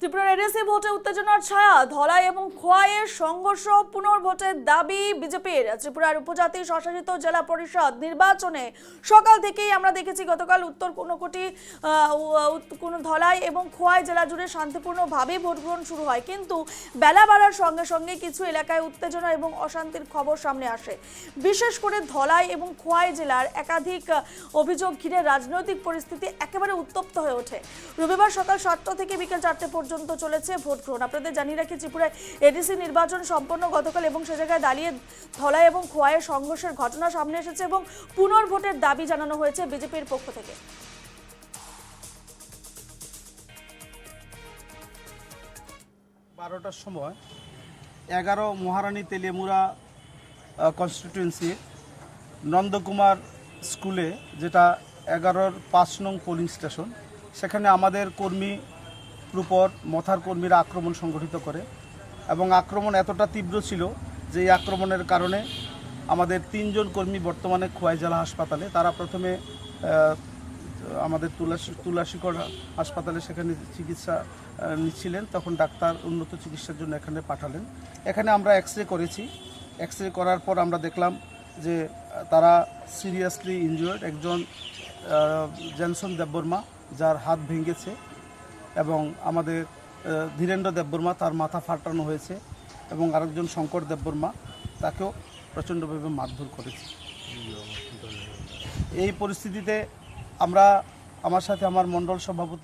ত্রিপুরার এডিসি ভোটে উত্তেজনার ছায়া, ধলাই এবং খোয়াইয়ের সংঘর্ষ, পুনর্ভোটের দাবি বিজেপির। ত্রিপুরার উপজাতি স্বশাসিত জেলা পরিষদ নির্বাচনে সকাল থেকেই আমরা দেখেছি গতকাল উত্তর ঊনকোটি, ধলাই এবং খোয়াই জেলা জুড়ে শান্তিপূর্ণভাবে ভোট গ্রহণ শুরু হয়, কিন্তু বেলা বাড়ার সঙ্গে সঙ্গে কিছু এলাকায় উত্তেজনা এবং অশান্তির খবর সামনে আসে। বিশেষ করে ধলাই এবং খোয়াই জেলার একাধিক অভিযোগ ঘিরে রাজনৈতিক পরিস্থিতি একেবারে উত্তপ্ত হয়ে ওঠে। রবিবার সকাল 7টা থেকে বিকেল 4টে পর্যন্ত চলেছে ভোট গ্রহণ। আপনাদের জানিয়ে রাখি, ত্রিপুরায় এডিসি নির্বাচন সম্পন্ন গতকাল এবং সে জায়গায় দাঁড়িয়ে ধলাই এবং খোয়াইয়ের সংঘর্ষের ঘটনা সামনে এসেছে এবং পুনর্ভোটের দাবি জানানো হয়েছে বিজেপির পক্ষ থেকে। 12টার সময় 11 মহারানী তেলিয়ামুড়া কনস্টিটিউয়েন্সি নন্দকুমার স্কুলে, যেটা 11-র 5 নং পোলিং স্টেশন, সেখানে আমাদের কর্মীর উপর মথার কর্মীরা আক্রমণ সংগঠিত করে এবং আক্রমণ এতটা তীব্র ছিল যে এই আক্রমণের কারণে আমাদের 3 জন কর্মী বর্তমানে খোয়াই জেলা হাসপাতালে। তারা প্রথমে আমাদের তুলাসীগড় হাসপাতালে সেখানে চিকিৎসা নিচ্ছিলেন, তখন ডাক্তার উন্নত চিকিৎসার জন্য এখানে পাঠালেন। এখানে আমরা এক্স-রে করেছি। এক্স-রে করার পর আমরা দেখলাম যে তারা সিরিয়াসলি ইনজুর্ড। একজন জেনসন দেববর্মা, যার হাত ভেঙেছে, এবং আমাদের ধীরেন্দ্র দেববর্মা, তার মাথা ফাটানো হয়েছে, এবং আরেকজন শঙ্কর দেববর্মা, তাকেও প্রচণ্ডভাবে মারধর করেছে। এই পরিস্থিতিতে আমার সাথে আমার মণ্ডল সভাপতি